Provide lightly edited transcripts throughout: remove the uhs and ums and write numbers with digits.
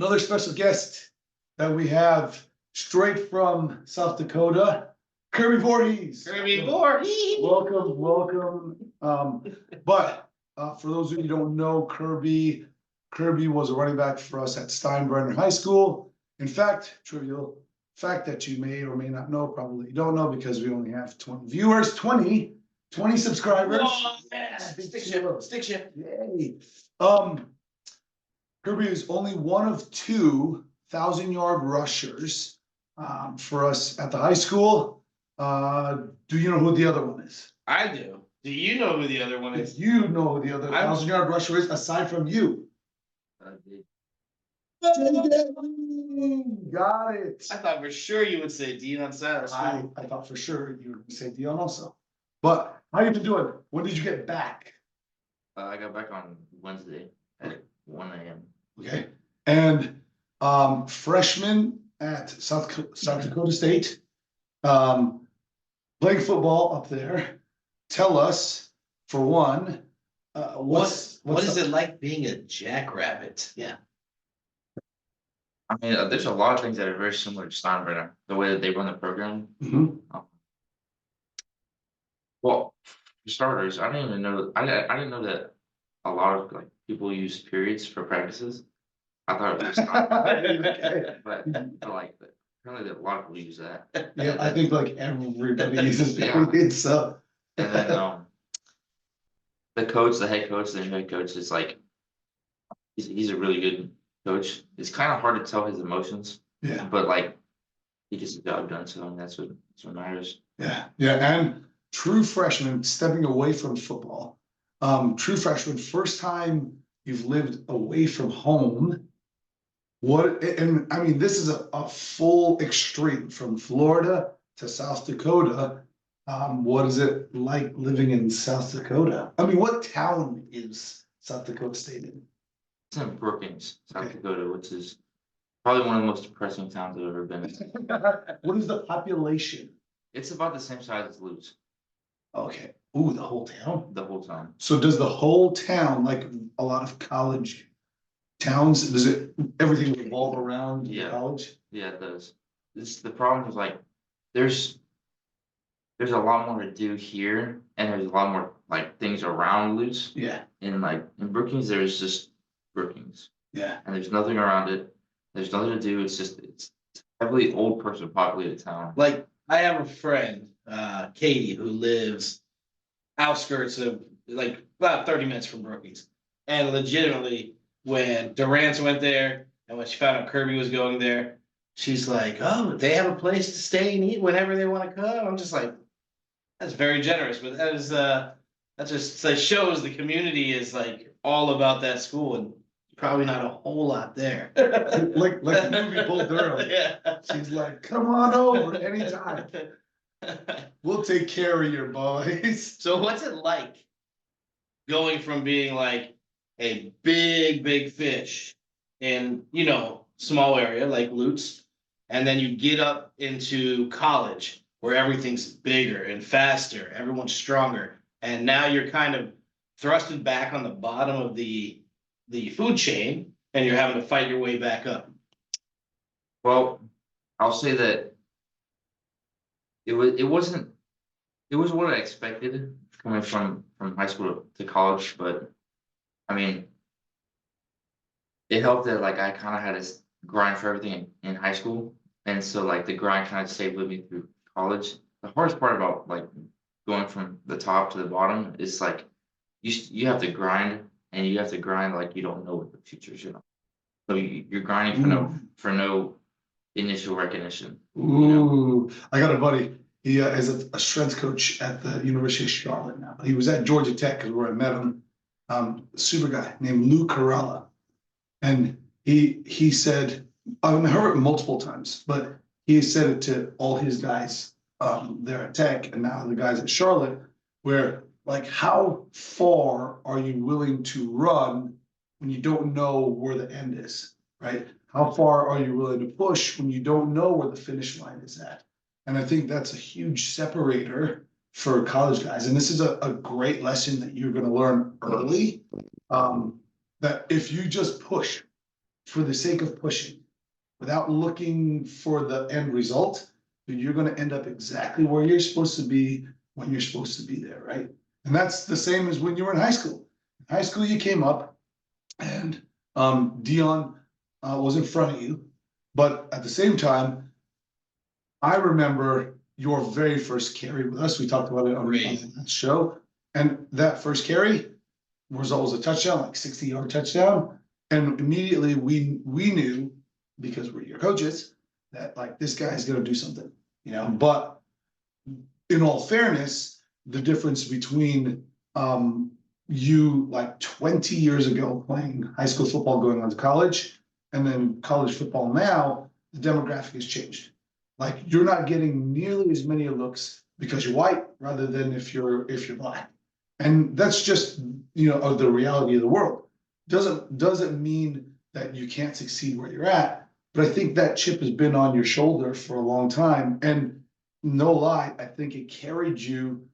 another special guest that we have straight from South Dakota, Kirby Vorhees. Kirby Vorhees. Welcome. But for those of you who don't know, Kirby was a running back for us at Steinbrenner High School. In fact, trivial fact that you may or may not know, probably you don't know because we only have 20 viewers, 20 subscribers. Oh, yeah. Stick shift. Yay. Kirby is only one of 2 1,000-yard rushers for us at the high school. Do you know who the other one is? I do. Do you know who the other one If is? you know who the other 1,000-yard rusher is, aside from you. Got it. I thought for sure you would say Dion Sanders. I thought for sure you would say Dion also. But how you been doing? When did you get back? I got back on Wednesday at 1 a.m. Okay. And freshman at South Dakota State, playing football up there. Tell us, for one, What is it like being a Jackrabbit? Yeah. I mean, there's a lot of things that are very similar to Steinbrenner, the way that they run the program. Mhm. Well, for starters, I didn't even know. I didn't know that a lot of like people use periods for practices. I thought it was Okay. but like apparently a lot of people use that. Yeah, I think like everybody uses Yeah. it, so. And then the head coach, the head coach is like he's a really good coach. It's kind of hard to tell his emotions, Yeah, but like he gets the job done. So that's what matters. yeah, and true freshman stepping away from football. True freshman, first time you've lived away from home. And I mean, this is a full extreme from Florida to South Dakota. What is it like living in South Dakota? I mean, what town is South Dakota State in? It's in Brookings, South Okay. Dakota, which is probably one of the most depressing towns I've ever been in. What is the population? It's about the same size as Lutz, Okay, ooh, the whole town? the whole time. So does the whole town, like a lot of college towns, does everything revolve around Yeah. college? Yeah, it does. The problem is like there's a lot more to do here, and there's a lot more like things around Lutz. Yeah, And like in Brookings, there's just Brookings, yeah, and there's nothing around it. There's nothing to do. It's a heavily old person populated town. Like, I have a friend, Katie, who lives outskirts of, like, about 30 minutes from Brookings. And legitimately, when Durrance went there, and when she found out Kirby was going there, she's like, oh, they have a place to stay and eat whenever they want to come. I'm just like, that's very generous, but that just like, shows the community is like all about that school, and probably not a whole lot there. like the movie Bull Durham. Yeah. She's like, come on over anytime. We'll take care of your boys. So what's it like going from being like a big fish in, small area like Lutz, and then you get up into college where everything's bigger and faster, everyone's stronger, and now you're kind of thrusted back on the bottom of the food chain, and you're having to fight your way back up? Well, I'll say that it was what I expected coming from high school to college, but I mean, it helped that like I kind of had to grind for everything in high school, and so like the grind kind of stayed with me through college. The hardest part about like going from the top to the bottom is like you have to grind, and you have to grind like you don't know what the future's gonna. So you're grinding for no initial recognition. Ooh, I got a buddy. He is a strength coach at the University of Charlotte now. He was at Georgia Tech because where I met him. Super guy named Lou Carella, and he said, I've heard it multiple times, but he said it to all his guys there at Tech and now the guys at Charlotte, where like how far are you willing to run when you don't know where the end is, right? How far are you willing to push when you don't know where the finish line is at? And I think that's a huge separator for college guys. And this is a great lesson that you're going to learn early, that if you just push for the sake of pushing, without looking for the end result, then you're gonna end up exactly where you're supposed to be when you're supposed to be there, right? And that's the same as when you were in high school. In high school, you came up and Dion was in front of you, but at the same time, I remember your very first carry with us. We talked about it on that show. And that first carry was always a touchdown, like 60-yard touchdown. And immediately we knew, because we're your coaches, that like this guy's gonna do something, you know. But in all fairness, the difference between you like 20 years ago playing high school football going on to college, and then college football now, the demographic has changed. Like you're not getting nearly as many looks because you're white rather than if you're black. And that's just, you know, the reality of the world. Doesn't mean that you can't succeed where you're at, but I think that chip has been on your shoulder for a long time. And no lie, I think it carried you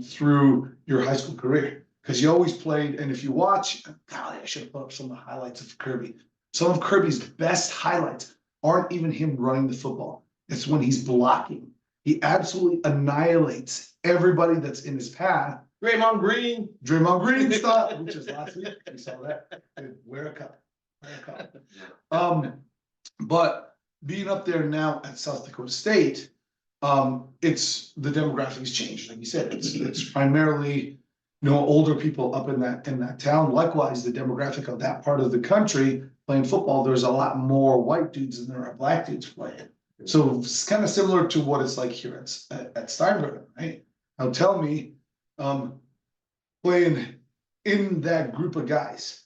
through your high school career, because you always played. And if you watch, golly, I should have put up some of the highlights of Kirby. Some of Kirby's best highlights aren't even him running the football. It's when he's blocking. He absolutely annihilates everybody that's in his path. Draymond Green style, which is last week. We saw that. Wear a cup. Wear a cup. But being up there now at South Dakota State, it's the demographics changed. Like you said, it's primarily, you know, older people up in that town. Likewise, the demographic of that part of the country playing football, there's a lot more white dudes than there are black dudes playing. So it's kind of similar to what it's like here at Steinbrenner, right? Now tell me, playing in that group of guys,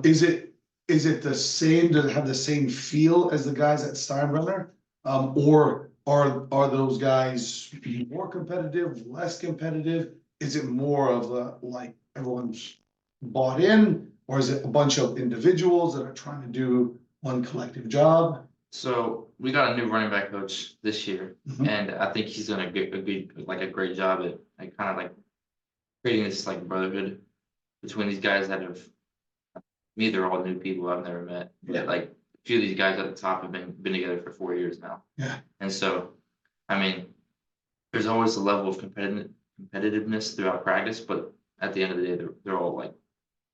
is it the same? Does it have the same feel as the guys at Steinbrenner? Or are those guys more competitive, less competitive? Is it more of a, like everyone's bought in, or is it a bunch of individuals that are trying to do one collective job? So we got a new running back coach this year, and I think he's gonna get a great job at like kind of like creating this like brotherhood between these guys that have, me, they're all new people I've never met. Yeah. But like a few of these guys at the top have been together for 4 years now. Yeah. And so, I mean, there's always a level of competitiveness throughout practice, but at the end of the day, they're all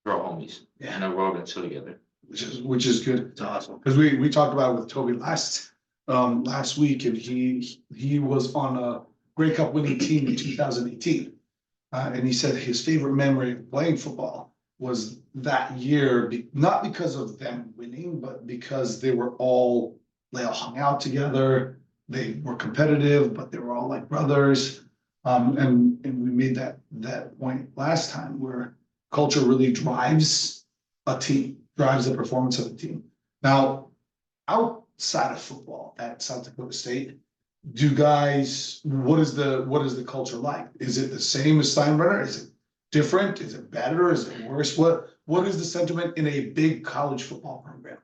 homies. Yeah. And we're all gonna chill together. Which is good. It's awesome. Because we talked about it with Toby last week, and he was on a Grey Cup winning team in 2018. And he said his favorite memory of playing football was that year, not because of them winning, but because they all hung out together. They were competitive, but they were all like brothers. And we made that point last time, where culture really drives a team, drives the performance of the team. Now, outside of football at South Dakota State, what is the culture like? Is it the same as Steinbrenner? Is it different? Is it better? Is it worse? What is the sentiment in a big college football program?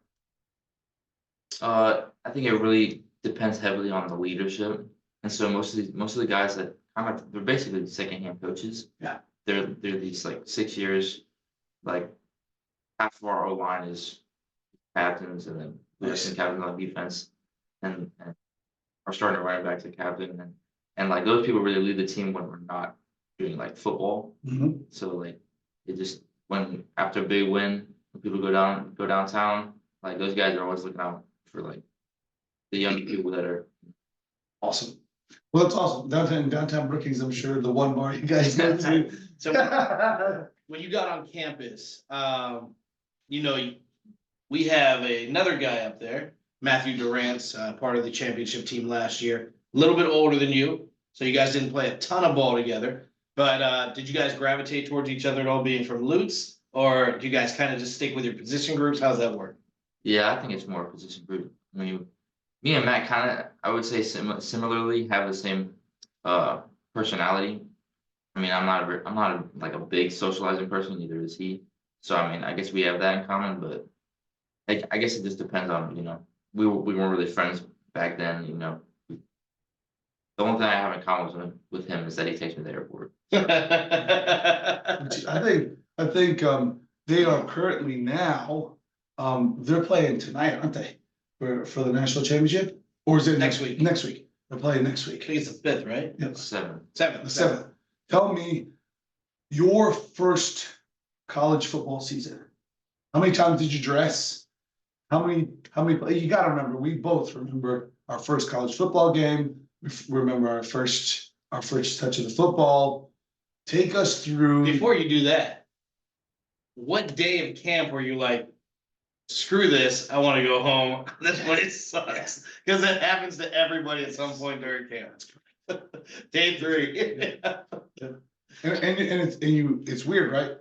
I think it really depends heavily on the leadership. And so most of the guys that they're basically secondhand coaches. Yeah. They're these like 6 years, like half of our O line is captains, and then assistant captains on defense, and our starting running back's a captain, and like those people really lead the team when we're not doing like football. So like it just, when after a big win, when people go downtown, like those guys are always looking out for like the young people that are awesome. Well, that's awesome. Downtown Brookings, I'm sure the one bar you guys go to. So when you got on campus, you know, we have another guy up there, Matthew Durrance, part of the championship team last year, a little bit older than you. So you guys didn't play a ton of ball together, but did you guys gravitate towards each other at all, being from Lutz, or do you guys kind of just stick with your position groups? How's that work? Yeah, I think it's more position group. I mean, me and Matt kind of, I would say similarly have the same personality. I mean, I'm not like a big socializing person, neither is he. So I mean, I guess we have that in common, but I guess it just depends on, you know, we weren't really friends back then, you know. The only thing I have in common with him is that he takes me to the airport. Which I think they are currently now They're playing tonight, aren't they? For the national championship? Or is it Next week. Next week. They're playing next I week. think it's the 5th, right? Yep, 7. the 7th. Tell me your first college football season. How many times did you dress? How many, you gotta remember, we both remember our first college football game. We remember our first touch of the football. Take us through. Before you do that, what day of camp were you like, screw this, I wanna go home, this place sucks? Cause that happens to everybody at some point during camp. Day 3. It's weird, right?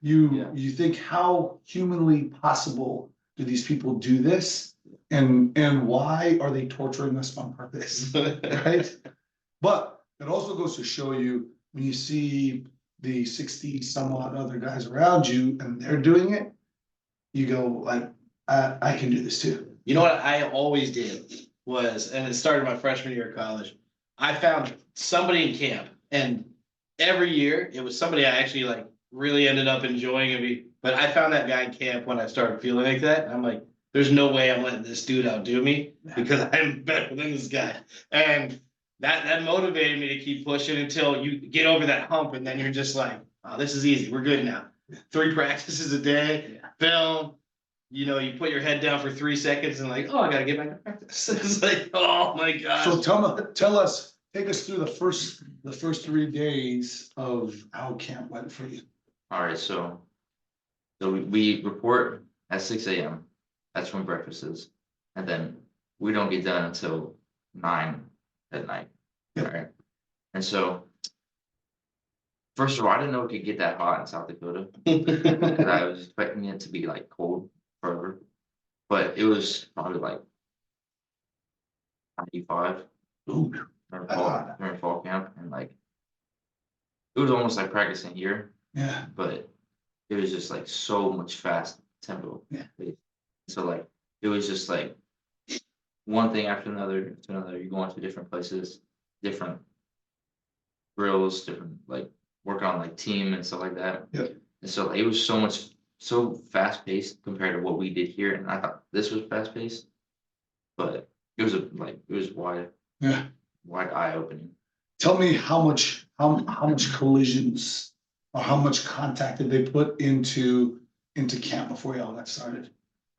You think how humanly possible do these people do this? And why are they torturing us on purpose? Right? But it also goes to show you when you see the 60 some odd other guys around you and they're doing it, you go like, I can do this too. You know what I always did was, and it started my freshman year of college, I found somebody in camp, and every year it was somebody I actually like really ended up enjoying. But I found that guy in camp when I started feeling like that. And I'm like, there's no way I'm letting this dude outdo me because I'm better than this guy. And that motivated me to keep pushing until you get over that hump, and then you're just like, oh, this is easy. We're good now. 3 practices a day, film. You know, you put your head down for 3 seconds and like, oh, I gotta get back to practice. It's like, oh my gosh. So take us through the first 3 days of how camp went for you. All right, so we report at 6 a.m. That's when breakfast is, and then we don't get done until 9 at night. All right, and so first of all, I didn't know it could get that hot in South Dakota. And I was expecting it to be like cold forever, but it was probably like 95 Ooh, during fall camp, and like it was almost like practicing here, yeah. but it was just like so much fast tempo. Yeah. So like it was just like one thing after another to another. You're going to different places, different drills, different like working on like team and stuff like that. Yeah. And so like, it was so fast paced compared to what we did here, and I thought this was fast paced, but it was wide eye opening. Tell me how much collisions or how much contact did they put into camp before y'all got started?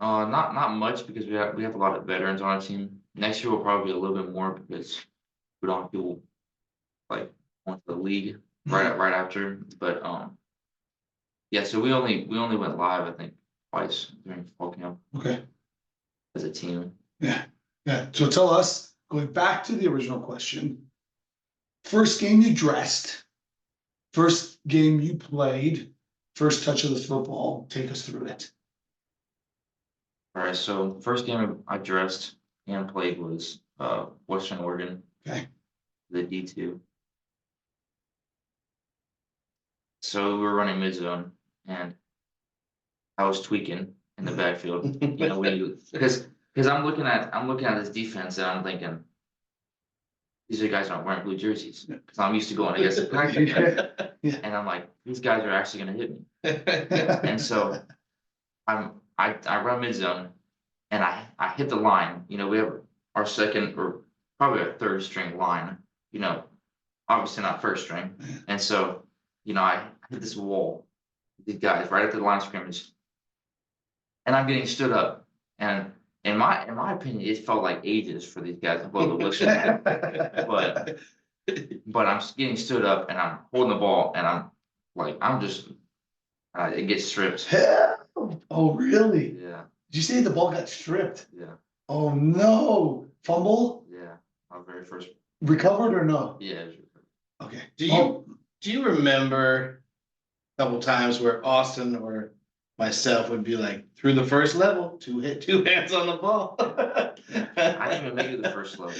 Not much, because we have a lot of veterans on our team. Next year will probably be a little bit more because we don't have people like going to the league right after. But yeah, so we only went live I think twice during fall camp. Okay. As a team. Yeah. So tell us, going back to the original question, first game you dressed, first game you played, first touch of the football, take us through it. All right, so first game I dressed and played was Western Oregon. Okay. The D2. So we were running mid zone, and I was tweaking in the backfield. You know, because I'm looking at this defense and I'm thinking, these are guys aren't wearing blue jerseys, because I'm used to going against the pack. And I'm like, these guys are actually gonna hit me. And so I run mid zone, and I hit the line. You know, we have our second or probably our third string line. You know, obviously not first string. And so, you know, I hit this wall, these guys right at the line of scrimmage, and I'm getting stood up. And in my opinion, it felt like ages for these guys to blow the whistle. But I'm getting stood up and I'm holding the ball, and I'm just it gets stripped. Hell, oh really? Yeah. Did you say the ball got stripped? Yeah. Oh no! Fumble? Yeah. My very first. Recovered or no? Yeah. It was Okay. Do you remember a couple times where Austin or myself would be like, through the first level, two hands on the ball? I didn't even make it the first level.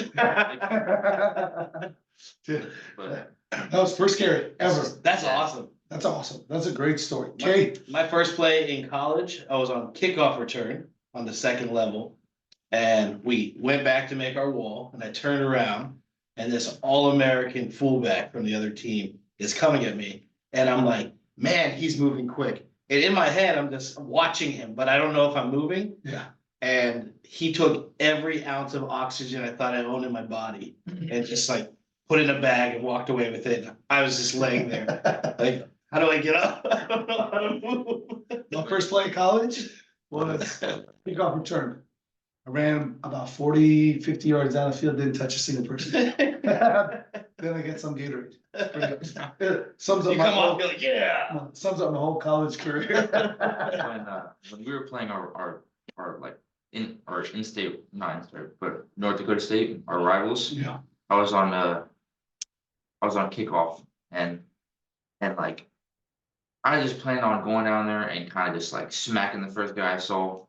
But That was first carry ever. That's awesome. That's awesome. That's a great story. Okay. My first play in college, I was on kickoff return on the second level, and we went back to make our wall, and I turned around, and this All-American fullback from the other team is coming at me, and I'm like, man, he's moving quick. And in my head, I'm just watching him, but I don't know if I'm moving. Yeah. And he took every ounce of oxygen I thought I owned in my body and just like put it in a bag and walked away with it. I was just laying there, like, how do I get up? I don't know how to move. My first play in college was kickoff return. I ran about 40, 50 yards down the field, didn't touch a single person. Then I get some Gatorade. Sums up You my come off, whole, you're like, yeah. sums up my whole college career. When we were playing our like our in-state, not in-state, but North Dakota State, our rivals, Yeah. I was on kickoff and like I just planned on going down there and kind of just like smacking the first guy I saw.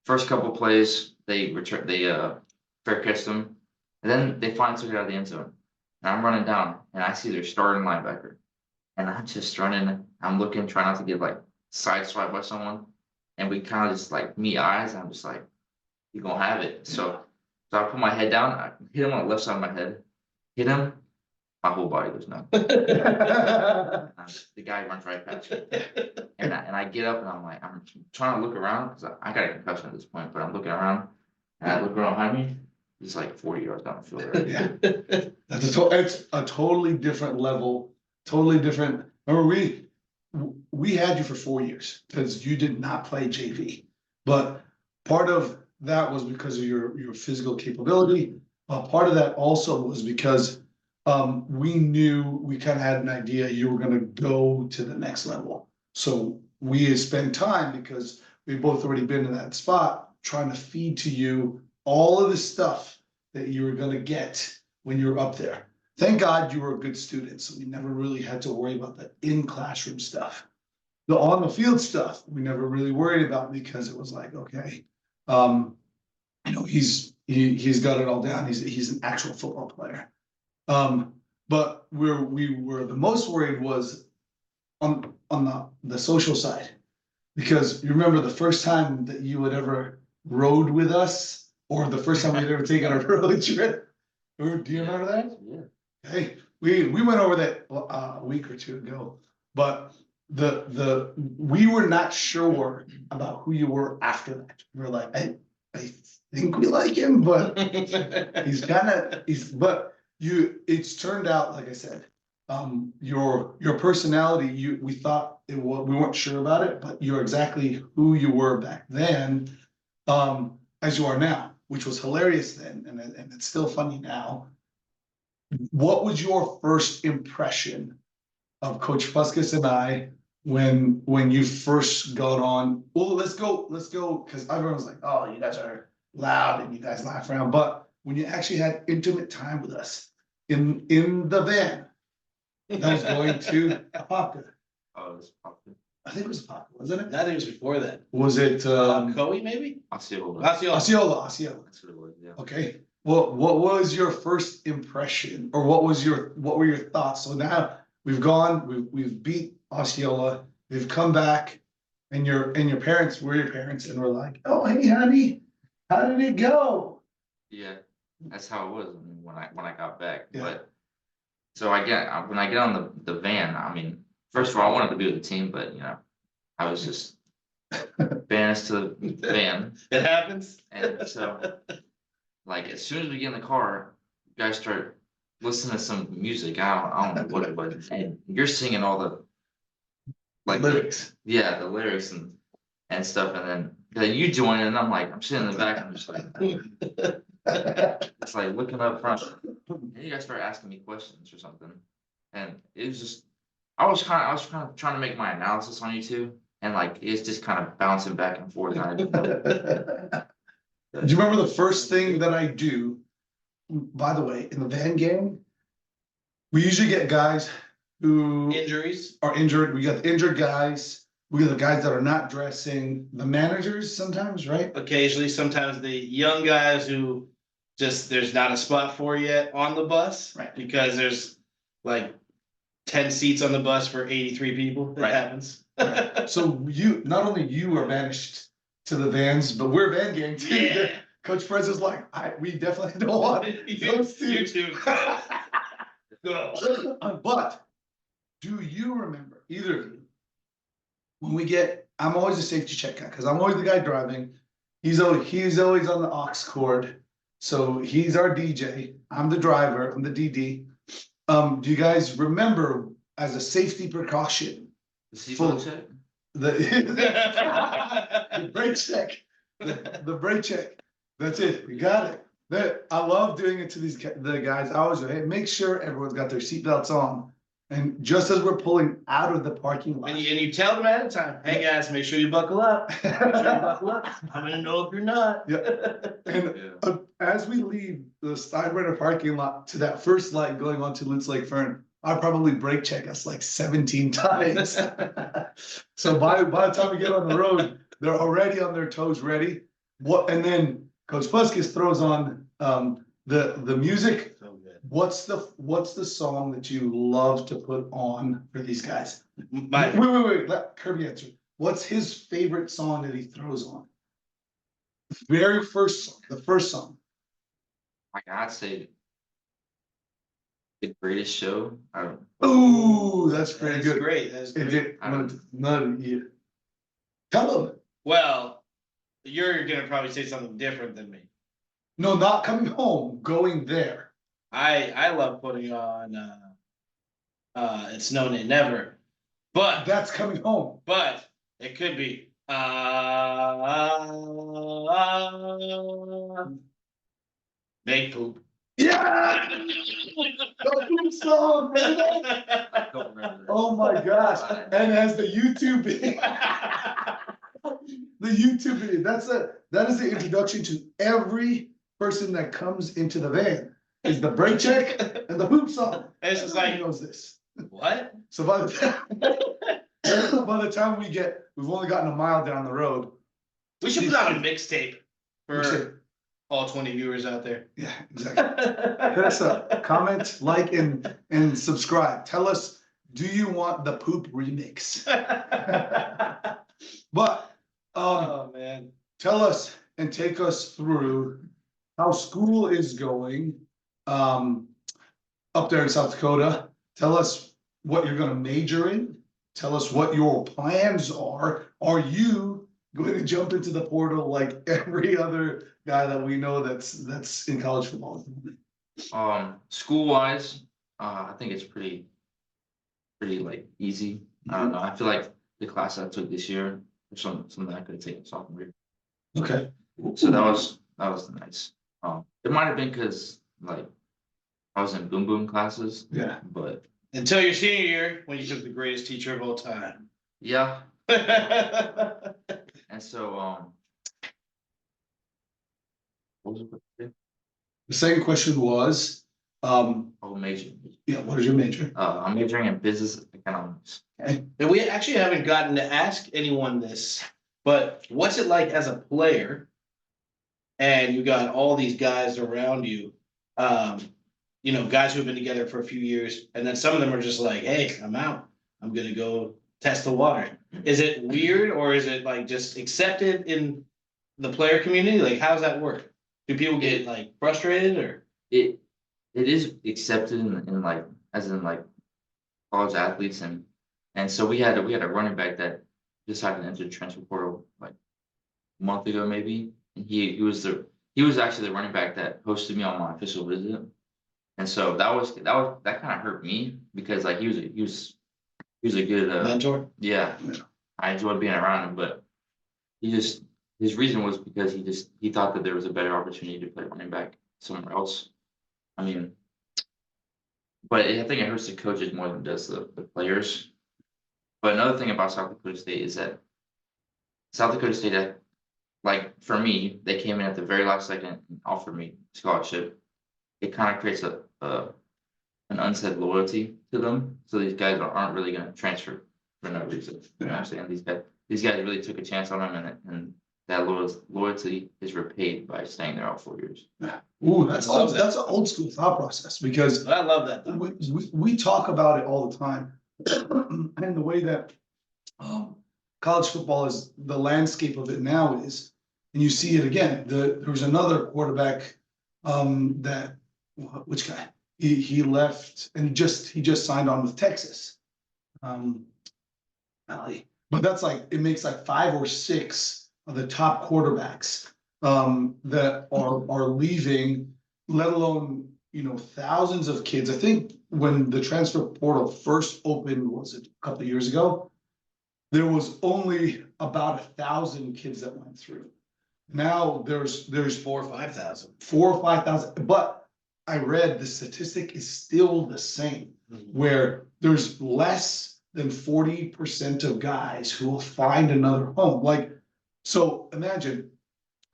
First couple plays, they fair catched them, and then they finally took it out of the end zone. And I'm running down, and I see their starting linebacker, and I'm just running. I'm looking, trying not to get like sideswiped by someone, and we kind of just like meet eyes. And I'm just like, "You gonna have it?" So I put my head down. I hit him on the left side of my head. Hit him. My whole body goes numb. The guy runs right past me. And I get up and I'm like, I'm trying to look around because I got a concussion at this point, but I'm looking around and I look around behind me. He's like 40 yards down the field. Right? Yeah. It's a totally different level, totally different. Remember, we had you for 4 years because you did not play JV. But part of that was because of your physical capability. Part of that also was because we knew, we kind of had an idea you were going to go to the next level. So we had spent time because we've both already been in that spot trying to feed to you all of the stuff that you were going to get when you're up there. Thank God you were a good student, so we never really had to worry about the in-classroom stuff. The on-the-field stuff, we never really worried about because it was like, okay, he's got it all down. He's an actual football player. But where we were the most worried was on the social side, because you remember the first time that you had ever rode with us, or the first time we had ever taken a road trip. Do you remember that? Yeah. Hey, we went over that a week or two ago, but we were not sure about who you were after that. We were like, I think we like him, but it's turned out, like I said, your personality, we thought we weren't sure about it, but you're exactly who you were back then, as you are now, which was hilarious then, and it's still funny now. What was your first impression of Coach Fuskus and I when you first got on? Well, let's go, because everyone was like, oh, you guys are loud and you guys laugh around, but when you actually had intimate time with us in the van that was going to Apopka. Oh, it was probably I think it was Apopka, wasn't it? I think it was before that. Was it Coey, maybe? Osceola. Osceola? That's what it was, yeah. Okay. Well, what was your first impression, or what were your thoughts? So now we've beat Osceola, we've come back, and your parents were your parents, and we're like, oh, hey, honey, how did it go? Yeah, that's how it was. I mean, when I got back, Yeah. but so when I get on the van, I mean, first of all, I wanted to be with the team, but I was just banished to the van, It happens. and so like as soon as we get in the car, you guys start listening to some music. I don't know what it was, and you're singing all the like Lyrics. the lyrics and stuff, and then you join, and I'm sitting in the back, and I'm just like. It's like looking up front, and you guys start asking me questions or something, and it was just I was kind of trying to make my analysis on you two, and like it's just kind of bouncing back and forth. And I didn't know. Do you remember the first thing that I do? By the way, in the van game, we usually get guys who Injuries. are injured. We got the injured guys. We got the guys that are not dressing. The managers sometimes, right? Occasionally, sometimes the young guys who just there's not a spot for yet on the bus, Right. Because there's like 10 seats on the bus for 83 people. That Right. happens. So not only you are banished to the vans, but we're van gang too. Yeah. Coach Perez is like, we definitely don't want those You two. too. Go. But do you remember, either of you, when we get, I'm always a safety check guy, because I'm always the guy driving. He's always on the aux cord. So he's our DJ. I'm the driver. I'm the DD. Do you guys remember as a safety precaution, The seatbelt check? the brake check, the brake check? That's it. We got it. I love doing it to the guys. I always go, hey, make sure everyone's got their seatbelts on. And just as we're pulling out of the parking lot. And you tell them ahead of time, hey guys, make sure you buckle up. Make sure you buckle up. I'm gonna know if you're not. And as we leave the Steinbrenner parking lot to that first light going on to Lutz Lake Fern, I probably brake check us like 17 times. So by the time we get on the road, they're already on their toes ready. And then Coach Fuskis throws on the music. So good. What's the song that you love to put on for these guys? My, Wait, let Kirby answer. What's his favorite song that he throws on? The very first song, the first song. Like I'd say The Greatest Show. Ooh, that's pretty that's good. great. That's Is great. it? I don't- None yet. Tell him. Well, you're gonna probably say something different than me. No, not coming home, going there. I love putting on It's No Nay Never, but That's coming home. it could be Make Poop. Yeah! The poop song, baby! I don't remember. Oh my gosh. And as the YouTube video. The YouTube video, that is the introduction to every person that comes into the van. Is the brake check and the poop song. And it's just Everybody like, knows this. what? So by the time we've only gotten a mile down the road. We should put out a mixtape We should. for all 20 viewers out there. Yeah, exactly. Hit us up, comment, like, and subscribe. Tell us, do you want the poop remix? But Oh, man. tell us and take us through how school is going up there in South Dakota. Tell us what you're gonna major in. Tell us what your plans are. Are you going to jump into the portal like every other guy that we know that's in college football? School wise, I think it's pretty like easy. I don't know. I feel like the class I took this year, or something I could have taken sophomore year. Okay. So that was nice. It might have been because like I was in boom boom classes, Yeah. but Until your senior year, when you took the greatest teacher of all time. yeah. And so what was it? The second question was, Oh, major. yeah, what is your major? I'm majoring in business economics. Okay. And we actually haven't gotten to ask anyone this, but what's it like as a player? And you got all these guys around you, guys who've been together for a few years, and then some of them are just like, hey, I'm out. I'm gonna go test the water. Is it weird or is it like just accepted in the player community? Like, how's that work? Do people get like frustrated or? It is accepted in like as in like college athletes and so we had a running back that decided to enter the transfer portal like a month ago maybe, and he was actually the running back that hosted me on my official visit, and so that kind of hurt me because like he was a good Mentor? yeah, I enjoyed being around him, but his reason was because he thought that there was a better opportunity to play running back somewhere else. I mean, but I think it hurts the coaches more than it does the players. But another thing about South Dakota State is that South Dakota State, like for me, they came in at the very last second and offered me scholarship. It kind of creates an unsaid loyalty to them. So these guys aren't really going to transfer for no reason. You know what I'm saying? These guys really took a chance on them, and that loyalty is repaid by staying there all 4 years. Ooh, that's I love old, that. that's an old school thought process because I love that though. we talk about it all the time. And the way that college football is, the landscape of it now is, and you see it again, there was another quarterback which guy? He left and he just signed on with Texas. But that's like, it makes like 5 or 6 of the top quarterbacks that are leaving, let alone, thousands of kids. I think when the transfer portal first opened, was it a couple of years ago? There was only about 1,000 kids that went through. Now there's 4,000 or 5,000. 4,000 or 5,000, but I read the statistic is still the same, where there's less than 40% of guys who will find another home. Like, so imagine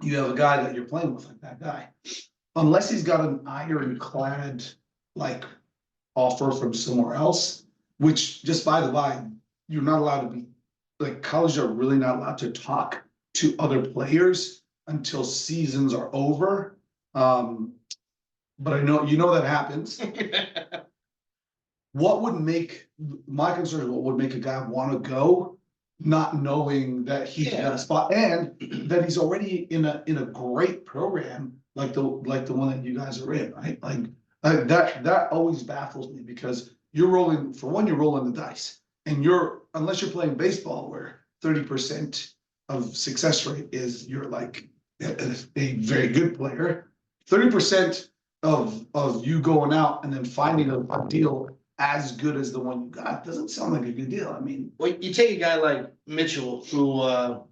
you have a guy that you're playing with, like that guy, unless he's got an ironclad like offer from somewhere else, which, just by the by, you're not allowed to be, like, colleges are really not allowed to talk to other players until seasons are over. But I know, that happens. What would make, my concern is what would make a guy want to go, not knowing that he's got a spot and that he's already in a great program like the one that you guys are in, right? Like that always baffles me, because you're rolling the dice, and unless you're playing baseball where 30% of success rate is you're like a very good player, 30% of you going out and then finding a deal as good as the one you got doesn't sound like a good deal. I mean, Well, you take a guy like Mitchell, who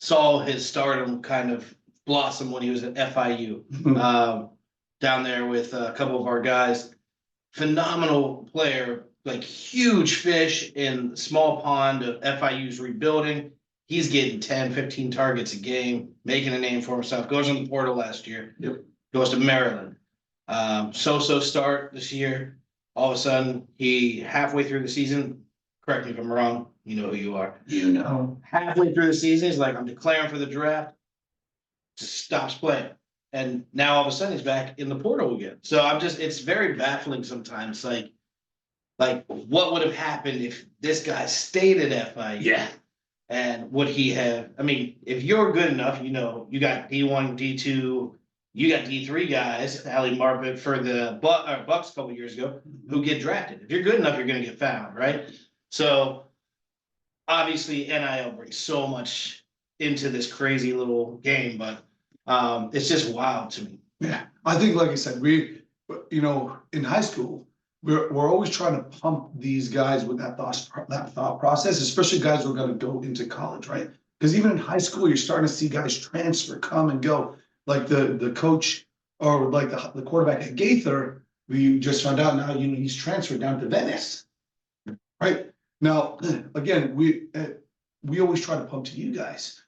saw his stardom kind of blossom when he was at FIU, down there with a couple of our guys. Phenomenal player, like huge fish in small pond of FIU's rebuilding. He's getting 10, 15 targets a game, making a name for himself. Goes in the portal last year. Yep. Goes to Maryland. So-so start this year. All of a sudden, he halfway through the season, correct me if I'm wrong, you know who you are. Halfway through the season, he's like, I'm declaring for the draft. Just stops playing. And now all of a sudden he's back in the portal again. So it's very baffling sometimes. Like what would have happened if this guy stayed at FIU? yeah, And would he have, I mean, if you're good enough, you got D1, D2, you got D3 guys, Ali Marpet for the Bucks a couple years ago, who get drafted. If you're good enough, you're going to get found, right? So obviously NIL brings so much into this crazy little game, but it's just wild to me. yeah. I think, like I said, in high school, we're always trying to pump these guys with that thought process, especially guys who are going to go into college, right? Because even in high school, you're starting to see guys transfer, come and go. Like the coach, or like the quarterback at Gaither, we just found out now, he's transferred down to Venice, right? Now, again, we always try to pump to you guys.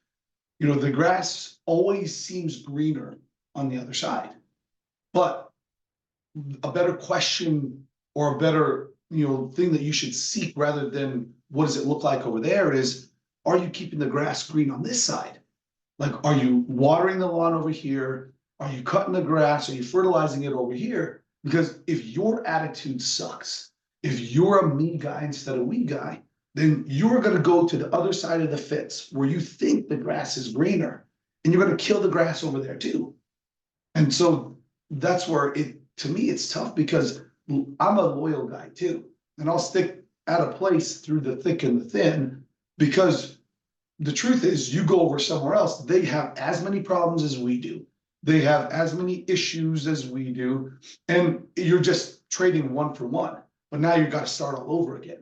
The grass always seems greener on the other side, but a better question, or a better, thing that you should seek rather than what does it look like over there is, are you keeping the grass green on this side? Like, are you watering the lawn over here? Are you cutting the grass? Are you fertilizing it over here? Because if your attitude sucks, if you're a me guy instead of we guy, then you're going to go to the other side of the fence where you think the grass is greener, and you're going to kill the grass over there too. And so that's where to me, it's tough, because I'm a loyal guy too. And I'll stick at a place through the thick and the thin, because the truth is, you go over somewhere else, they have as many problems as we do. They have as many issues as we do. And you're just trading one for one. But now you've got to start all over again.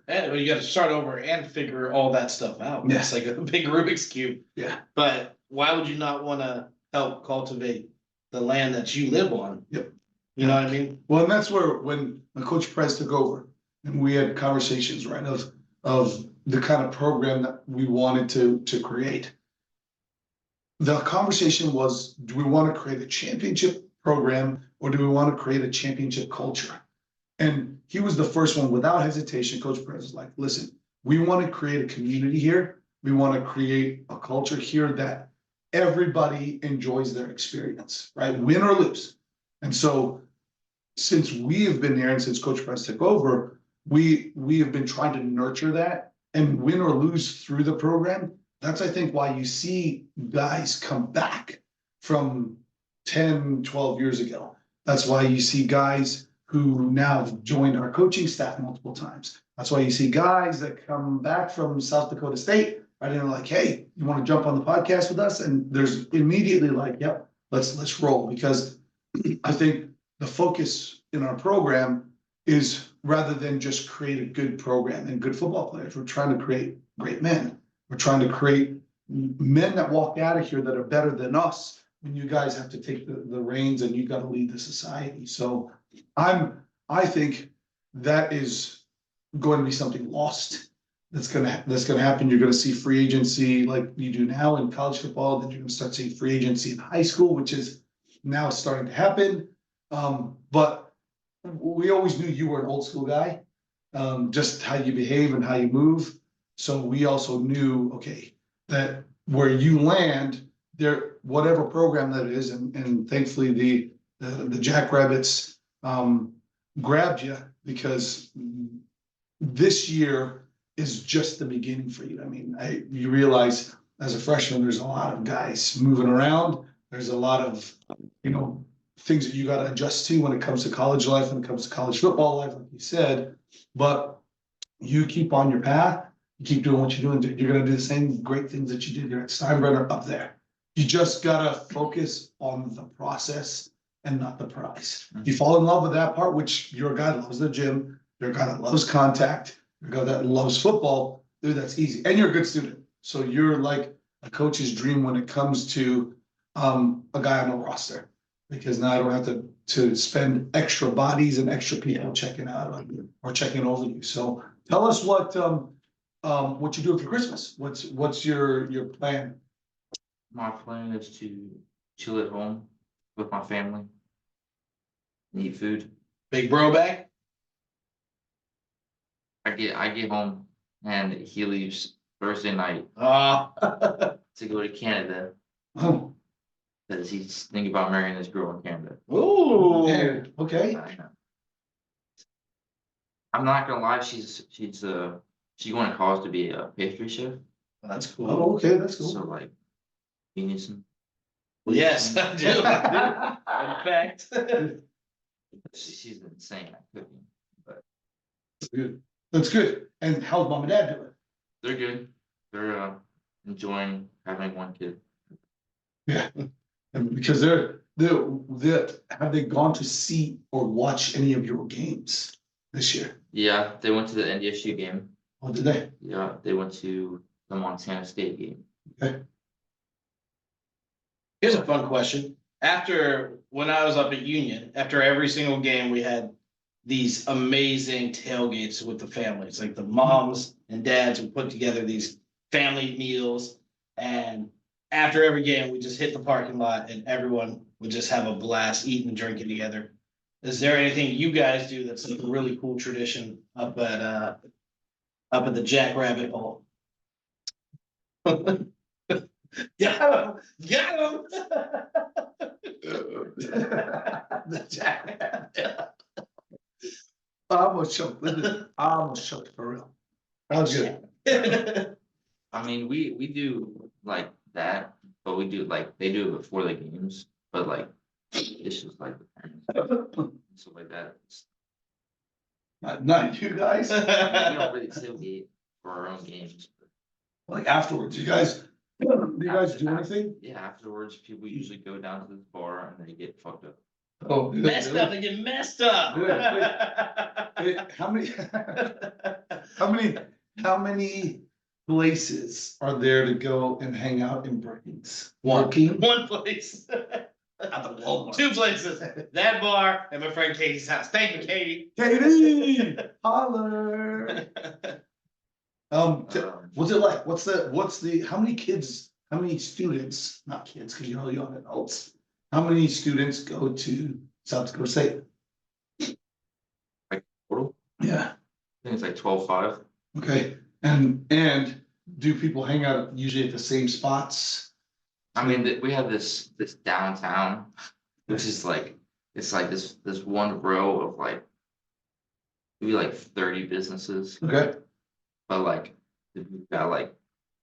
And you got to start over and figure all that stuff out. Yeah. It's like a big Rubik's Cube. Yeah. But why would you not want to help cultivate the land that you live on? Yep. You know what I mean? Well, and that's where, when Coach Prez took over, and we had conversations, right, of the kind of program that we wanted to create. The conversation was, do we want to create a championship program, or do we want to create a championship culture? And he was the first one, without hesitation. Coach Perez was like, listen, we want to create a community here. We want to create a culture here that everybody enjoys their experience, right? Win or lose. And so since we have been here, and since Coach Perez took over, we have been trying to nurture that, and win or lose through the program. That's, I think, why you see guys come back from 10, 12 years ago. That's why you see guys who now have joined our coaching staff multiple times. That's why you see guys that come back from South Dakota State, right? And they're like, hey, you want to jump on the podcast with us? And there's immediately like, yep, let's roll. Because I think the focus in our program is rather than just create a good program and good football players, we're trying to create great men. We're trying to create men that walk out of here that are better than us. And you guys have to take the reins and you got to lead the society. So I think that is going to be something lost. That's gonna happen. You're gonna see free agency like you do now in college football. Then you're gonna start seeing free agency in high school, which is now starting to happen. But we always knew you were an old school guy, just how you behave and how you move. So we also knew, okay, that where you land there, whatever program that is, and thankfully the Jackrabbits grabbed you, because this year is just the beginning for you. I mean, you realize as a freshman, there's a lot of guys moving around. There's a lot of, things that you got to adjust to when it comes to college life, when it comes to college football life, like you said. But you keep on your path, you keep doing what you're doing. You're going to do the same great things that you did here at Steinbrenner up there. You just got to focus on the process and not the prize. If you fall in love with that part, which you're a guy that loves the gym, you're a guy that loves contact, you're a guy that loves football, dude, that's easy. And you're a good student. So you're like a coach's dream when it comes to a guy on the roster. Because now I don't have to spend extra bodies and extra people checking out on you or checking over you. So tell us what you're doing for Christmas. What's your plan? My plan is to chill at home with my family, and eat food. Big bro back? I get home and he leaves Thursday night Uh, to go to Canada Oh, because he's thinking about marrying this girl in Canada. ooh. okay. I'm not gonna lie, she's going to college to be a pastry chef. That's cool. Oh, okay, that's So cool. like, you need some. Yes, I do. In fact. She's insane at cooking. That's good. That's good. And how's mom and dad doing? They're good. They're enjoying having one kid. Yeah. And because they're have they gone to see or watch any of your games this year? Yeah, they went to the NDSU game. Oh, did they? Yeah, they went to the Montana State game. Okay. Here's a fun question. When I was up at Union, after every single game, we had these amazing tailgates with the families. Like the moms and dads would put together these family meals. And after every game, we just hit the parking lot and everyone would just have a blast eating and drinking together. Is there anything you guys do that's like a really cool tradition up at the Jackrabbit Hole? Got him! The Jackrabbit. I almost choked. Listen, I almost choked for real. That was good. I mean, we do like that, but we do like they do it before the games. But like, it's just like the parents and stuff like that. Not you guys. We don't really tailgate for our own games. Like afterwards, you guys do anything? Yeah, afterwards, people usually go down to the bar and they get fucked up. Oh, Messed up, they get messed up. How many places are there to go and hang out in Brookings? One Brookings? place. At the Walmart. 2 places. That bar and my friend Katie's house. Thank you, Katie. Katie, holler. What's it like? What's the, how many students, not kids, because you're all young adults, how many students go to South Dakota State? Like total, Yeah, I think it's like 12-5. okay. And do people hang out usually at the same spots? I mean, we have this downtown, which is like it's like this one row of like maybe like 30 businesses. Okay, But like we've got like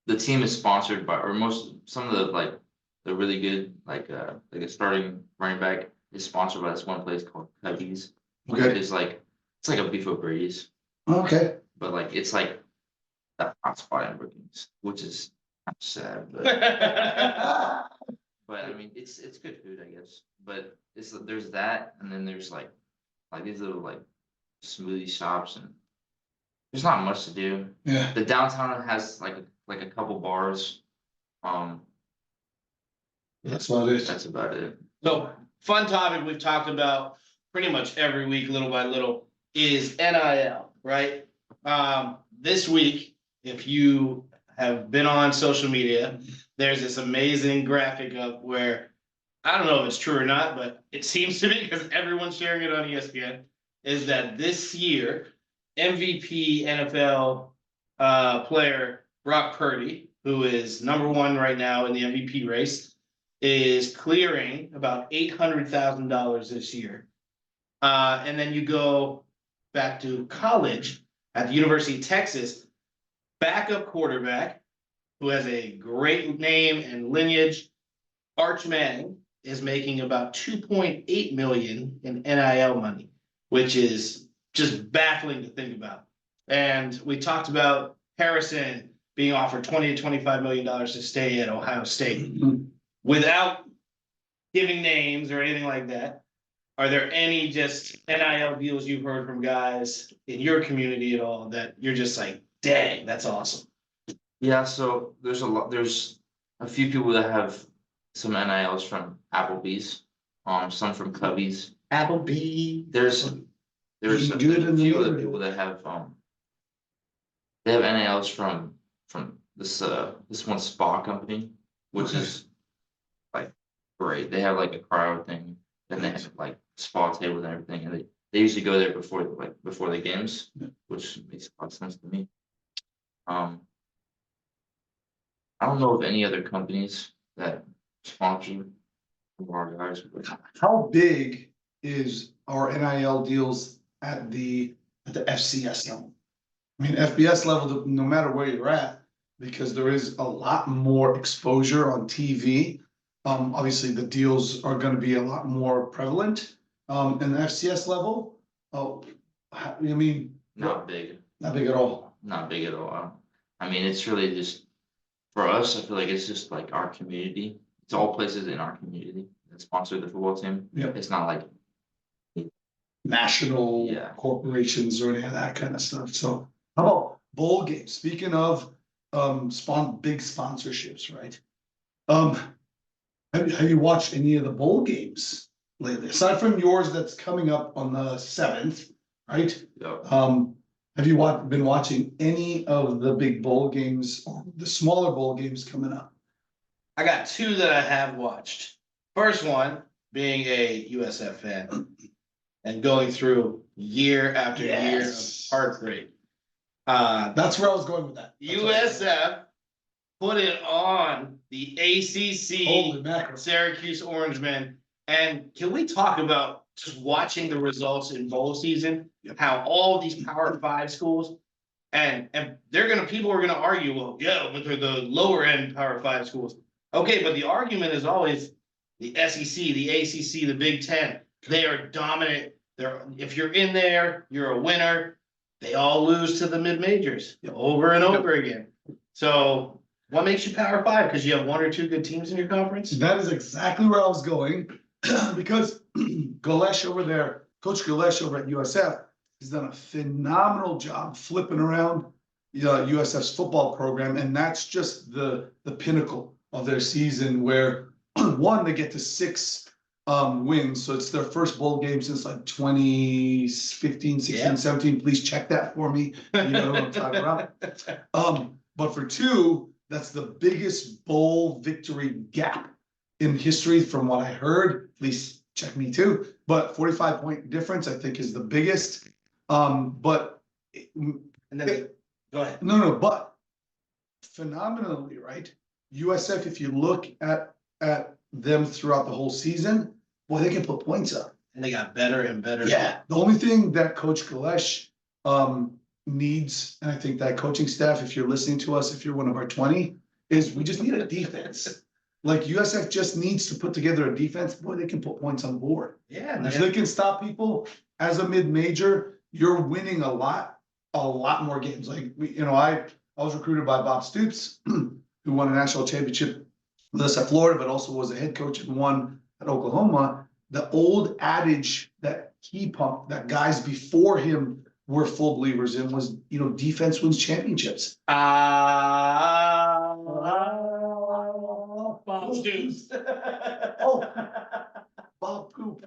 the team is sponsored by, or some of the like the really good like a starting running back is sponsored by this one place called Cubbies. Okay. It's like a beef Brady's, Okay. but like it's like that hot spot in Brookings, which is kind of sad, but I mean it's good food, I guess. But there's that, and then there's like these little like smoothie shops, and there's not much to do. Yeah. The downtown has like a couple bars. That's about it. That's about it. So, fun topic we've talked about pretty much every week, little by little, is NIL, right? This week, if you have been on social media, there's this amazing graphic up where, I don't know if it's true or not, but it seems to be because everyone's sharing it on ESPN, is that this year, MVP NFL player Brock Purdy, who is #1 right now in the MVP race, is clearing about $800,000 this year. And then you go back to college at the University of Texas, backup quarterback who has a great name and lineage, Arch Manning, is making about $2.8 million in NIL money, which is just baffling to think about. And we talked about Harrison being offered $20 to $25 million to stay at Ohio State. Without giving names or anything like that, are there any just NIL deals you've heard from guys in your community at all that you're just like, dang, that's awesome? Yeah, so there's a few people that have some NILs from Applebee's, some from Cubbies. Applebee's. There's Eating a good in the few other neighborhood. people that have they have NILs from this one spa company, which Okay. is like great. They have like a crowd thing, and they have like spa tables and everything, and they usually go there before the games, Yeah. which makes a lot of sense to me. I don't know of any other companies that sponsor our guys. But How big is our NIL deals at the FCS level? I mean, FBS level, no matter where you're at, because there is a lot more exposure on TV. Obviously, the deals are going to be a lot more prevalent. In the FCS level, I mean, not big. not big at all. Not big at all. I mean, it's really just for us. I feel like it's just like our community. It's all places in our community that sponsor the football team. Yeah. It's not like National Yeah. corporations or any of that kind of stuff. So how about bowl games? Speaking of big sponsorships, right? Have you watched any of the bowl games lately? Aside from yours that's coming up on the 7th, right? Have you been watching any of the big bowl games or the smaller bowl games coming up? I got two that I have watched. First one being a USF fan and going through year after year of heartbreak. That's where I was going with that. USF put it on the ACC Holy mackerel. Syracuse Orangemen. And can we talk about just watching the results in bowl season? Yep. How all these Power 5 schools and people are gonna argue, well, yeah, but they're the lower end Power 5 schools. Okay, but the argument is always the SEC, the ACC, the Big Ten. They are dominant. If you're in there, you're a winner. They all lose to the mid-majors over and over again. So what makes you Power 5? Because you have one or two good teams in your conference? That is exactly where I was going, because Galesh over there, Coach Galesh over at USF has done a phenomenal job flipping around USF's football program, and that's just the pinnacle of their season, where one, they get to 6 wins, so it's their first bowl game since like 2015, 16, Yeah. 17. Please check that for me. You know what I'm talking about. But for 2, that's the biggest bowl victory gap in history from what I heard. Please check me too. But 45-point difference, I think, is the biggest. But And then go ahead. no, but phenomenally, right? USF, if you look at them throughout the whole season, boy, they can put points up. And they got better and better. Yeah. The only thing that Coach Galesh needs, and I think that coaching staff, if you're listening to us, if you're one of our 20, is we just need a defense. like USF just needs to put together a defense, boy, they can put points on the board. Yeah, And if they can stop people as a mid-major, you're winning a lot more games. Like, I was recruited by Bob Stoops, who won a national championship with us at Florida, but also was a head coach and won at Oklahoma. The old adage that he pumped, that guys before him were full believers in was, defense wins championships. Bob Stoops. Oh, Bob Poop.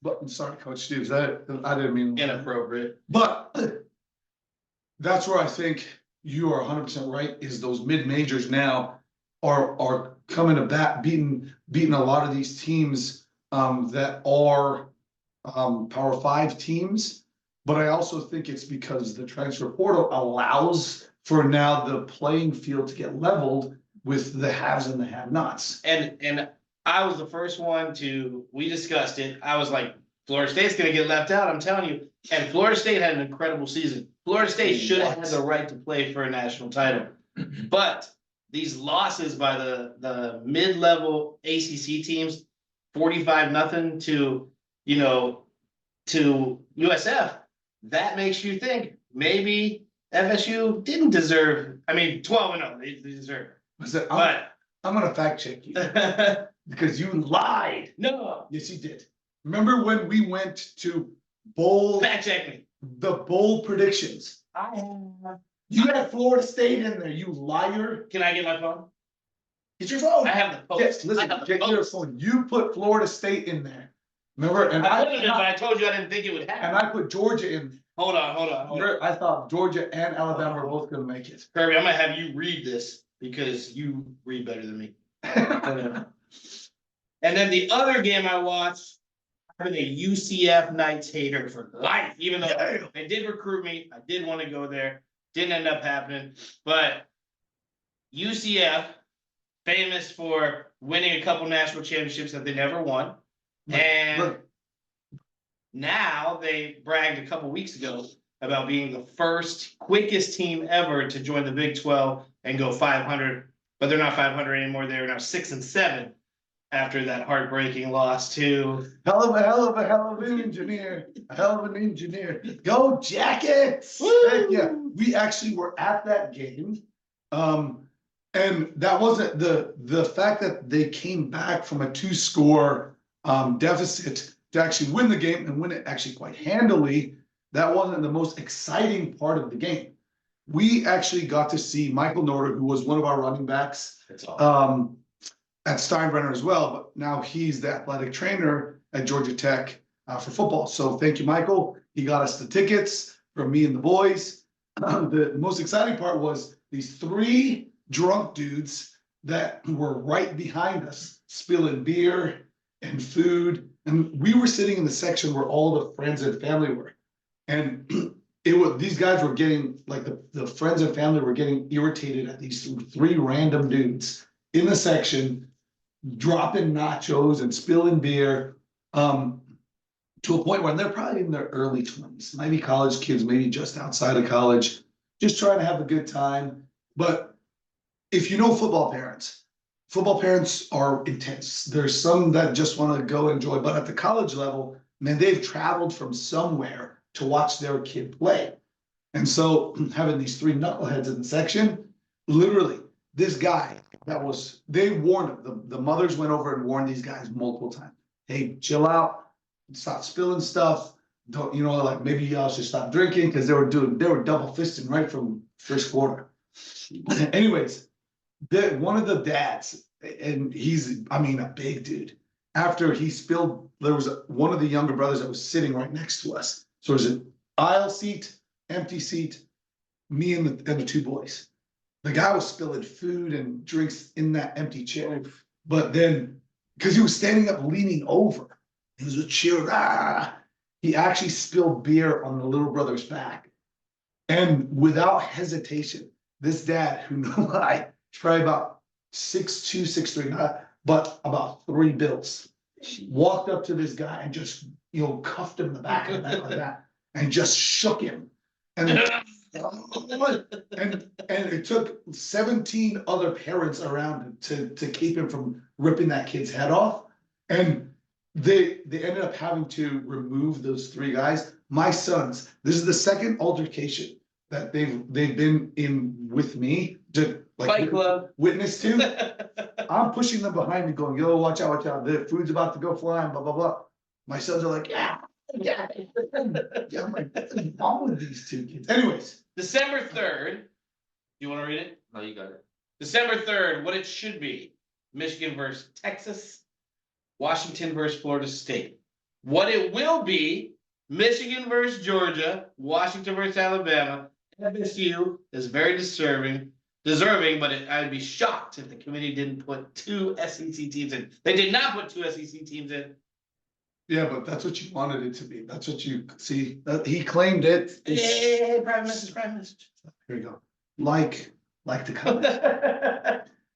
But I'm sorry, Coach Stoops, I didn't mean. Inappropriate. But that's where I think you are 100% right, is those mid-majors now are coming to bat, beating a lot of these teams that are Power 5 teams. But I also think it's because the transfer portal allows for now the playing field to get leveled with the haves and the have-nots. And I was the first one we discussed it. I was like, Florida State's gonna get left out, I'm telling you. And Florida State had an incredible season. Florida State should have had the right to play for a national title. But these losses by the mid-level ACC teams, 45-0 to USF, that makes you think maybe FSU didn't deserve, 12-0, they deserve. But I'm gonna fact check you because you lied. no, Yes, you did. Remember when we went to bowl, fact check me. the bowl predictions? You had Florida State in there, you liar. Can I get my phone? Get your phone. I have the Yes, post. listen, I have the get your post. phone. You put Florida State in there. Remember? And I put it in, but I told you I didn't think it would and happen. I put Georgia in there. Hold on. Remember, I thought Georgia and Alabama were both gonna make it. Kirby, I'm gonna have you read this because you read better than me. And then the other game I watched, I'm a UCF Knights hater for life, even though they did recruit me. I did want to go there. Didn't end up happening. But UCF, famous for winning a couple national championships that they never won. And now they bragged a couple weeks ago about being the first quickest team ever to join the Big 12 and go 500, but they're not 500 anymore. They're now 6-7 after that heartbreaking loss to Hell of an engineer. A hell of an engineer. Go Jackets! Woo! Heck yeah. We actually were at that game. And that wasn't the fact that they came back from a 2-score deficit to actually win the game and win it actually quite handily. That wasn't the most exciting part of the game. We actually got to see Michael Norder, who was one of our running backs, at Steinbrenner as well, but now he's the athletic trainer at Georgia Tech for football. So thank you, Michael. He got us the tickets for me and the boys. The most exciting part was these 3 drunk dudes that were right behind us, spilling beer and food. And we were sitting in the section where all the friends and family were. And these guys were getting, like the friends and family were getting irritated at these 3 random dudes in the section, dropping nachos and spilling beer, to a point where they're probably in their early 20s, maybe college kids, maybe just outside of college, just trying to have a good time. But if you know football parents are intense. There's some that just want to go enjoy, but at the college level, man, they've traveled from somewhere to watch their kid play. And so having these 3 knuckleheads in the section, literally, this guy they warned them. The mothers went over and warned these guys multiple times. Hey, chill out, stop spilling stuff. Don't, like maybe y'all should stop drinking, because they were double fisting right from first quarter. Anyways, one of the dads, and he's, a big dude. After he spilled, there was one of the younger brothers that was sitting right next to us. So there's an aisle seat, empty seat, me and the 2 boys. The guy was spilling food and drinks in that empty chair. But then, because he was standing up leaning over, it was a cheer. He actually spilled beer on the little brother's back. And without hesitation, this dad, who no lie, probably about 6'2", 6'3", but about 3 bills, walked up to this guy and just, cuffed him in the back of the neck like that, and just shook him. And and it took 17 other parents around to keep him from ripping that kid's head off. And they ended up having to remove those 3 guys. My sons, this is the second altercation that they've been in with me to Fight Club. witness to. I'm pushing them behind me going, yo, watch out, the food's about to go flying, blah, blah, blah. My sons are like, yeah. I'm like, what's wrong with these 2 kids? Anyways. December 3rd, you wanna read it? No, you got it. December 3rd, what it should be, Michigan versus Texas, Washington versus Florida State. What it will be, Michigan versus Georgia, Washington versus Alabama. FSU is very deserving, but I'd be shocked if the committee didn't put 2 SEC teams in. They did not put 2 SEC teams in. Yeah, but that's what you wanted it to be. That's what you see. He claimed it. Hey, Prime Minister, Prime Minister. Here we go. Like the comment.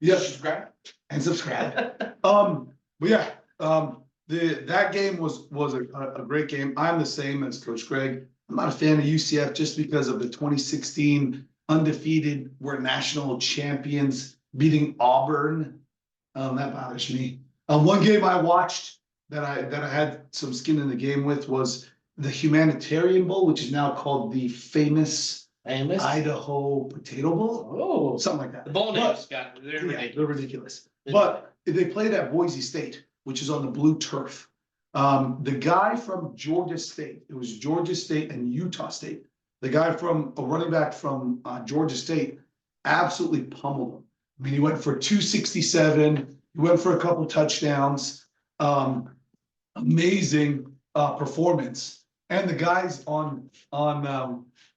Yeah, Subscribe. and subscribe. But yeah, that game was a great game. I'm the same as Coach Greg. I'm not a fan of UCF just because of the 2016 undefeated, we're national champions beating Auburn. That bothers me. One game I watched that I had some skin in the game with was the Humanitarian Bowl, which is now called the famous Idaho Potato Bowl, Oh, something like that. the bowl But- names got, they're Yeah, ridiculous. they're ridiculous. But they played at Boise State, which is on the blue turf. The guy from Georgia State, it was Georgia State and Utah State. The guy from a running back from Georgia State absolutely pummeled him. I mean, he went for 267. He went for a couple touchdowns. Amazing performance. And the guys and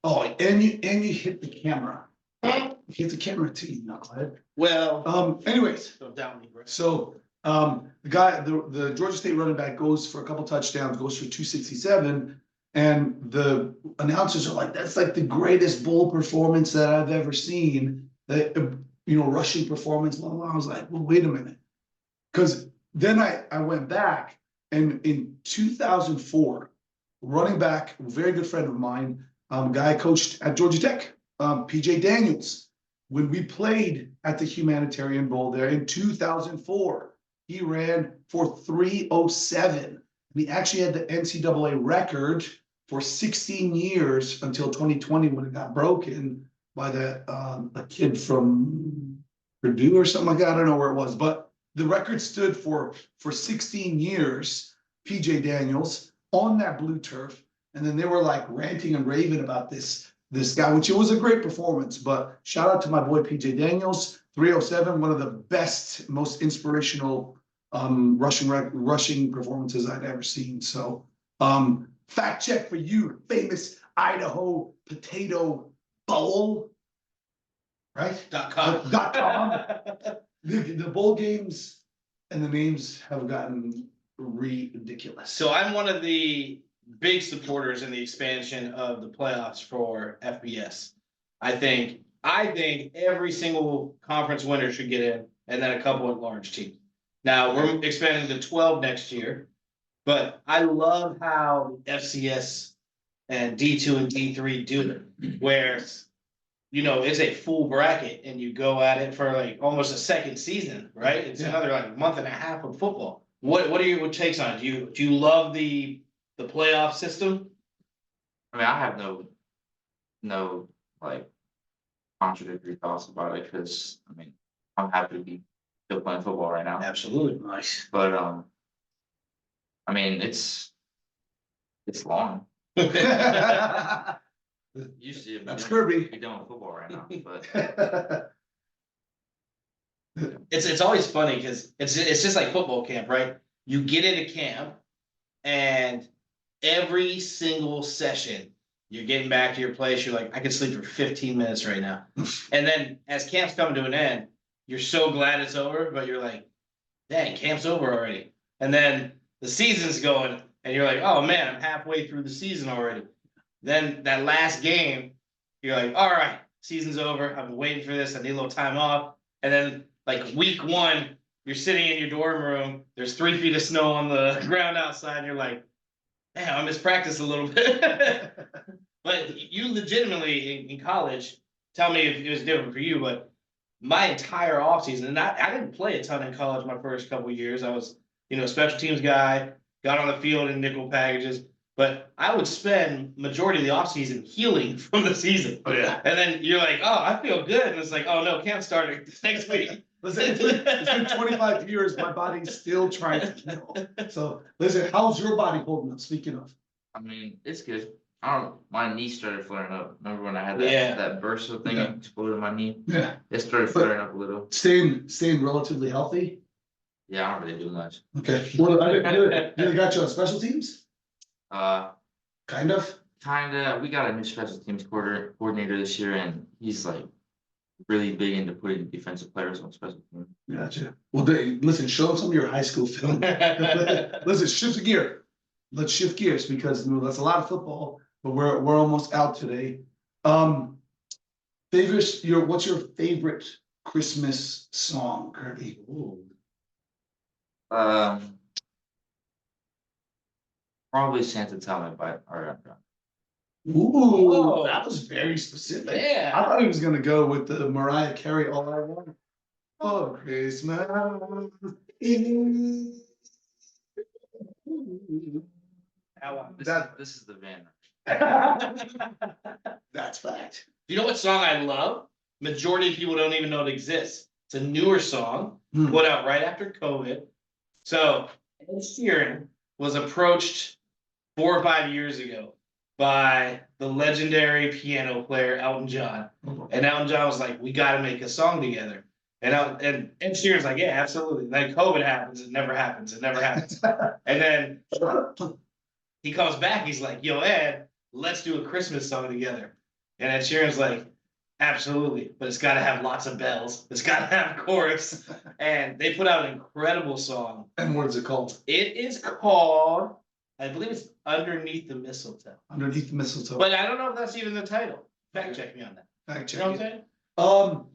you hit the camera. You hit the camera too, you knucklehead. Well, Anyways. don't doubt me, bro. So, the Georgia State running back goes for a couple touchdowns, goes for 267. And the announcers are like, that's like the greatest bowl performance that I've ever seen. That, rushing performance, blah, blah, blah. I was like, well, wait a minute. Because then I went back and in 2004, running back, a very good friend of mine, guy I coached at Georgia Tech, PJ Daniels. When we played at the Humanitarian Bowl there in 2004, he ran for 307. He actually had the NCAA record for 16 years until 2020 when it got broken by a kid from Purdue or something like that. I don't know where it was, but the record stood for 16 years, PJ Daniels on that blue turf. And then they were like ranting and raving about this guy, which it was a great performance, but shout out to my boy PJ Daniels, 307, one of the best, most inspirational rushing performances I'd ever seen. So fact check for you, famous Idaho Potato Bowl, right? .com. The bowl games and the names have gotten ridiculous. So I'm one of the big supporters in the expansion of the playoffs for FBS. I think every single conference winner should get in, and then a couple of large teams. Now we're expanding to 12 next year, but I love how FCS and D2 and D3 do it, where it's a full bracket and you go at it for like almost a second season, right? It's another like month and a half of football. What are your takes on it? Do you love the playoff system? I mean, I have no like contradictory thoughts about it because I mean I'm happy to be still playing football right now. Absolutely, nice. But I mean it's long. Usually That's Kirby. Be done with football right now, but It's always funny because it's just like football camp, right? You get into camp and every single session you're getting back to your place, you're like, I could sleep for 15 minutes right now. And then as camp's coming to an end, you're so glad it's over, but you're like, dang, camp's over already. And then the season's going and you're like, oh man, I'm halfway through the season already. Then that last game, you're like, all right, season's over. I've been waiting for this. I need a little time off. And then like week 1, you're sitting in your dorm room. There's 3 feet of snow on the ground outside. And you're like, damn, I missed practice a little bit. But you legitimately in college tell me if it was different for you, but my entire offseason, and I didn't play a ton in college my first couple of years. I was, special teams guy, got on the field in nickel packages, but I would spend majority of the offseason healing from the season. Oh, yeah. And then you're like, oh, I feel good. And it's like, oh no, can't start it next week. Listen, it's been 25 years. My body's still trying to heal. So, listen, how's your body holding up? Speaking of, I mean, it's good. My knee started flaring up. Remember when I had that, Yeah. that burst of thing Yeah. exploded in my knee? yeah, It started But- flaring up a little. staying relatively healthy. Yeah, I don't really do much. Okay. Well, you got you on special teams, kind of. Kinda, we got a new special teams coordinator this year, and he's like really big into putting defensive players on special teams. Gotcha. Well, listen, show them some of your high school film. Listen, shift gear. Let's shift gears because that's a lot of football, but we're almost out today. What's your favorite Christmas song, Kirby? Probably Santa Tell Me by Ariana Grande. Ooh, Whoa. that was very specific. I Yeah. thought he was gonna go with the Mariah Carey All I Want for Christmas. Eve. This is the van. That's fact. You know what song I love? Majority of people don't even know it exists. It's a newer song, Hmm. put out right after COVID. So Ed Sheeran was approached 4 or 5 years ago by the legendary piano player Elton John. And Elton John was like, we gotta make a song together. And Ed Sheeran's like, yeah, absolutely. Then COVID happens, it never happens, it never happens. And then he comes back, he's like, yo, Ed, let's do a Christmas song together. And Ed Sheeran's like, absolutely, but it's gotta have lots of bells. It's gotta have chorus. And they put out an incredible song. And what is it called? It is called, I believe it's Underneath the Mistletoe. Underneath the Mistletoe. But I don't know if that's even the title. Fact check me on that. Fact You know what check I'm it.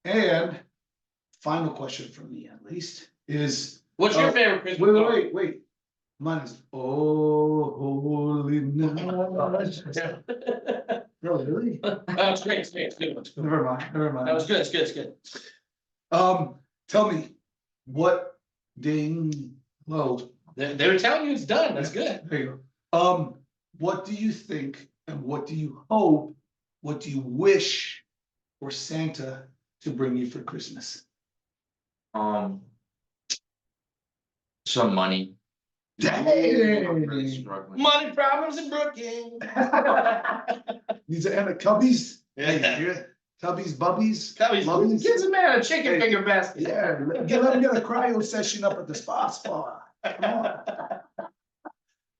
saying? And final question from me at least is What's your favorite Christmas song? wait. Mine is Oh Holy Night. Really? That's great, it's great, it's good. Never mind. That was good, it's good, it's good. Tell me what ding low. They were telling you it's done, that's good. There you go. What do you think and what do you hope, what do you wish for Santa to bring you for Christmas? Some money. I'm really Dang. struggling. Money problems in Brookings. These are Anna Cubbies. Yeah. Yeah. Cubbies, bubbies. Cubbies, Lubbies. gives a man a chicken finger basket. Yeah, let him get a cryo session up at the spa. Come on.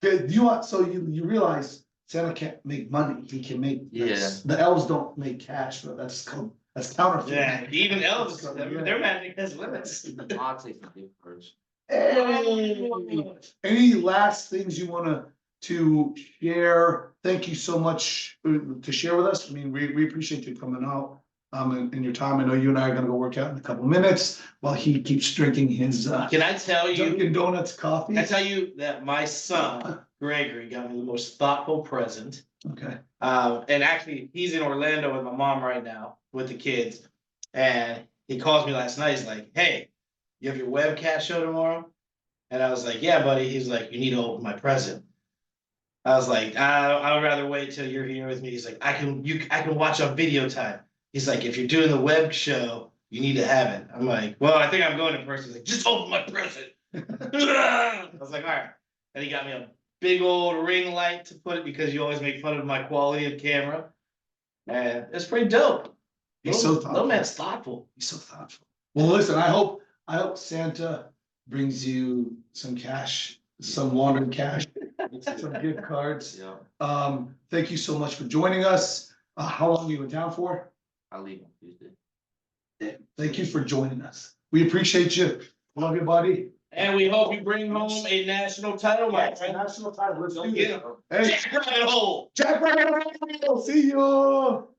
Okay, you realize Santa can't make money, he can make. The elves don't make cash, but that's counterfeit. Yeah, even elves, their magic has limits. I'll take the gift cards. Hey. Any last things you wanna to share? Thank you so much to share with us. I mean, we appreciate you coming out. And your time. I know you and I are gonna go work out in a couple minutes while he keeps drinking his Can I tell you, Dunkin' Donuts coffee. I tell you that my son, Gregory, got me the most thoughtful present. Okay. And actually, he's in Orlando with my mom right now with the kids. And he calls me last night. He's like, hey, you have your webcast show tomorrow? And I was like, yeah, buddy. He's like, you need to open my present. I was like, I would rather wait till you're here with me. He's like, I can watch on video time. He's like, if you're doing the web show, you need to have it. I'm like, well, I think I'm going in person. He's like, just open my present. I was like, all right. And he got me a big old ring light to put it because you always make fun of my quality of camera. And it's pretty dope. He's so thoughtful. Little man's thoughtful. He's so thoughtful. Well, listen, I hope Santa brings you some cash, some laundered cash, some gift cards. Yeah, Thank you so much for joining us. How long are you in town for? I'll leave on Tuesday. Thank you for joining us. We appreciate you. Love you, buddy. And we hope you bring home a national title, my friend. National title. Let's Go do get it. him. Hey, Jackrabbit hole. Jackrabbit, see you.